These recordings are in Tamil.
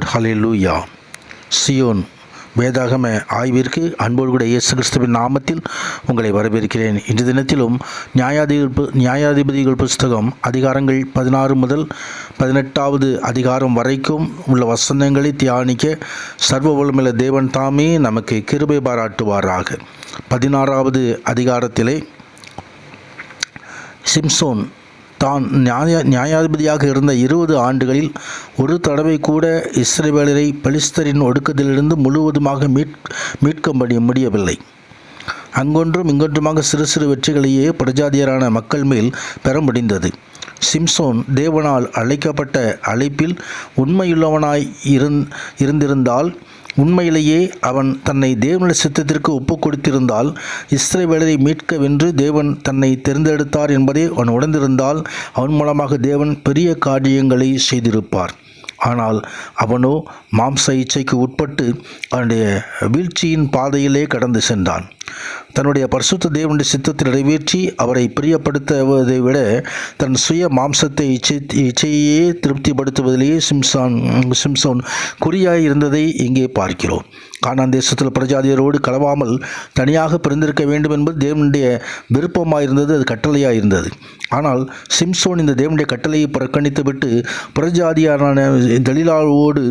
லார்ட். ஹல்லேலூயா. சியோன் வேதாகம ஆய்விற்கு அன்போடு கூட இயேசு கிறிஸ்துவின் நாமத்தில் உங்களை வரவேற்கிறேன். இன்று தினத்திலும் நியாயாதிபதிகள் புஸ்தகம் அதிகாரங்கள் 16 முதல் 18வது அதிகாரம் வரைக்கும் உள்ள வசனங்களை தியானிக்க சர்வ வல்லமையுள்ள தேவன் தாமே நமக்கு கிருபை பாராட்டுவாராக. 16வது அதிகாரத்திலே சிம்சோன் தான் நியாயாதிபதியாக இருந்த 20 ஆண்டுகளில் ஒரு தடவை கூட இஸ்ரவேலரை பெலிஸ்தரின் ஒடுக்கத்திலிருந்து முழுவதுமாக மீட்க முடியவில்லை. அங்கொன்றும் இங்கொன்றுமாக சிறு சிறு வெற்றிகளையே பிரஜாதியரான மக்கள் மேல் பெற முடிந்தது. சிம்சோன் தேவனால் அழைக்கப்பட்ட அழைப்பில் உண்மையுள்ளவனாய் இருந்திருந்தால், உண்மையிலேயே அவன் தன்னை தேவனுடைய சித்தத்திற்கு ஒப்புக் கொடுத்திருந்தால், இஸ்ரவேலரை மீட்கவென்று தேவன் தன்னை தேர்ந்தெடுத்தார் என்பதை அவன் உணர்ந்திருந்தால், அவன் மூலமாக தேவன் பெரிய காரியங்களை செய்திருப்பார். ஆனால் அவனோ மாம்ச இச்சைக்கு உட்பட்டு அவனுடைய வீழ்ச்சியின் பாதையிலே கடந்து சென்றான். தன்னுடைய பரிசுத்த தேவனுடைய சித்தத்தை நிறைவேற்றி அவரை பிரியப்படுத்துவதை விட தன் சுய மாம்சத்தை இச்சையே திருப்திப்படுத்துவதிலேயே சிம்சோன் குறியாய் இருந்ததை இங்கே பார்க்கிறோம். கானான் தேசத்தில் பிரஜாதியரோடு கலவாமல் தனியாக பிறந்திருக்க வேண்டும் என்பது தேவனுடைய விருப்பமாக இருந்தது, அது கட்டளையாக இருந்தது. ஆனால் சிம்சோன் இந்த தேவனுடைய கட்டளையை புறக்கணித்துவிட்டு புறஜாதியான தலீலாவோடு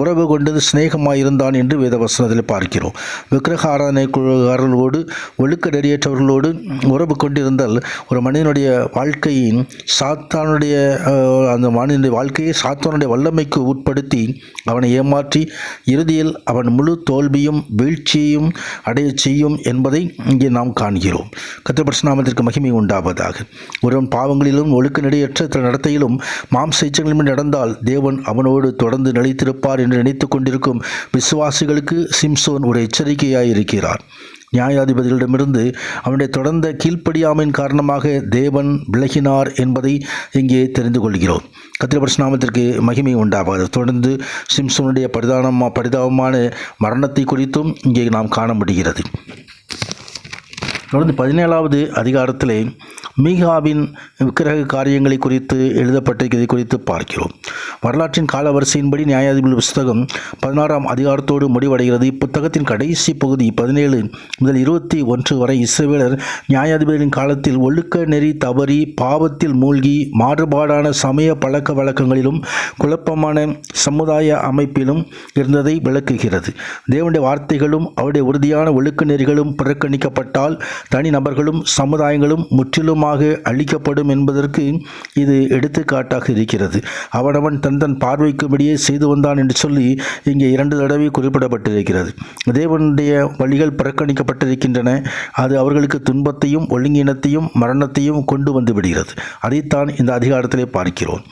உறவு கொண்டது சிநேகமாக இருந்தான் என்று வேதவசனத்தில் பார்க்கிறோம். விக்கிரக ஆராதனைக்காரர்களோடு ஒழுக்க நெறியற்றவர்களோடு உறவு கொண்டிருந்தால் ஒரு மனிதனுடைய வாழ்க்கையின் அந்த மனிதனுடைய வாழ்க்கையை சாத்தானுடைய வல்லமைக்கு உட்படுத்தி அவனை ஏமாற்றி இறுதியில் அவன் முழு தோல்வியும் வீழ்ச்சியையும் அடைய செய்யும் என்பதை இங்கே நாம் காண்கிறோம். கர்த்தருடைய பரிசுத்த நாமத்திற்கு மகிமை உண்டாவதாக. ஒருவன் பாவங்களிலும் ஒழுக்க நெறியற்ற நடத்தையிலும் மாம்ச இச்சைகளிலும் நடந்தால் தேவன் அவனோடு தொடர்ந்து நிலைத்திருப்பார் என்று நினைத்து கொண்டிருக்கும் விசுவாசிகளுக்கு சிம்சோன் ஒரு எச்சரிக்கையாய் இருக்கிறார். நியாயாதிபதிகளிடமிருந்து அவனுடைய தொடர்ந்த கீழ்ப்படியாமையின் காரணமாக தேவன் விலகினார் என்பதை இங்கே தெரிந்து கொள்கிறோம். கர்த்தருடைய பரிசுத்த நாமத்திற்கு மகிமை உண்டாவது. தொடர்ந்து சிம்சோனுடைய பரிதாபமான மரணத்தை குறித்தும் இங்கே நாம் காண முடிகிறது. தொடர்ந்து 17வது அதிகாரத்திலே மீகாவின் விக்கிரக காரியங்களை குறித்து எழுதப்பட்டிருக்கிறதை குறித்து பார்க்கிறோம். வரலாற்றின் காலவரிசையின்படி நியாயாதிபதி புஸ்தகம் 16ஆம் அதிகாரத்தோடு முடிவடைகிறது. இப்புத்தகத்தின் கடைசி பகுதி 17 முதல் 21 வரை இஸ்ரவேலர் நியாயாதிபதிகளின் காலத்தில் ஒழுக்க நெறி தவறி பாவத்தில் மூழ்கி மாறுபாடான சமய பழக்க வழக்கங்களிலும் குழப்பமான சமுதாய அமைப்பிலும் இருந்ததை விளக்குகிறது. தேவனுடைய வார்த்தைகளும் அவருடைய உறுதியான ஒழுக்க நெறிகளும் புறக்கணிக்கப்பட்டால் தனி நபர்களும் சமுதாயங்களும் முற்றிலுமாக அழிக்கப்படும் என்பதற்கு இது எடுத்துக்காட்டாக இருக்கிறது. அவனவன் தன் பார்வைக்கும்படியே செய்து வந்தான் என்று சொல்லி இங்கே 2 தடவை குறிப்பிடப்பட்டிருக்கிறது. தேவனுடைய வழிகள் புறக்கணிக்கப்பட்டிருக்கின்றன. அது அவர்களுக்கு துன்பத்தையும் ஒழுங்கினத்தையும் மரணத்தையும் கொண்டு வந்து விடுகிறது. அதைத்தான் இந்த அதிகாரத்திலே பார்க்கிறோம்.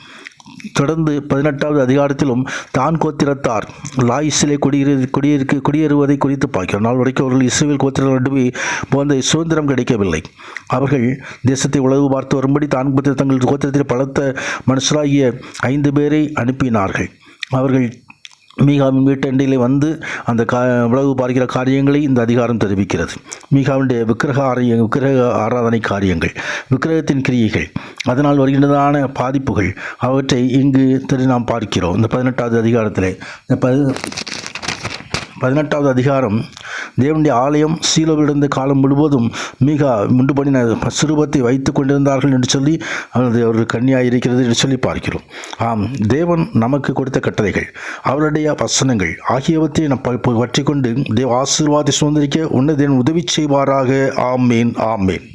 தொடர்ந்து 18வது அதிகாரத்திலும் தான் கோத்திரத்தார் லாயிசிலே குடியேறுவதை குறித்து பார்க்கிறோம். நாள் வரைக்கும் அவர்கள் இஸ்ரவேல் கோத்திரங்கள் நடுவே போன்ற சுதந்திரம் கிடைக்கவில்லை. அவர்கள் தேசத்தை உளவு பார்த்து வரும்படி தான் தங்கள் கோத்திரத்தில் பலத்த மனுஷராகிய 5 பேரை அனுப்பினார்கள். அவர்கள் மீகாவின் வீட்டண்டையிலே வந்து அந்த உளவு பார்க்கிற காரியங்களை இந்த அதிகாரம் தெரிவிக்கிறது. மீகாவுடைய விக்கிரக ஆராதனை காரியங்கள், விக்கிரகத்தின் கிரியைகள், அதனால் வருகின்றதான பாதிப்புகள், அவற்றை இங்கு நாம் பார்க்கிறோம். இந்த 18வது அதிகாரத்தில் 18வது அதிகாரம் தேவனுடைய ஆலயம் சீலோவிலிருந்த காலம் முழுவதும் மீகா முண்டு பண்ணின சுரூபத்தை வைத்து கொண்டிருந்தார்கள் என்று சொல்லி அவர்கள் கன்னியாக இருக்கிறது என்று சொல்லி பார்க்கிறோம். ஆம், தேவன் நமக்கு கொடுத்த கட்டளைகள், அவருடைய வசனங்கள் ஆகியவற்றை நாம் பற்றி கொண்டு தேவ ஆசீர்வாதத்தை சுதந்திரிக்க உன்னதன் உதவி செய்வாராக. ஆமேன், ஆமேன்.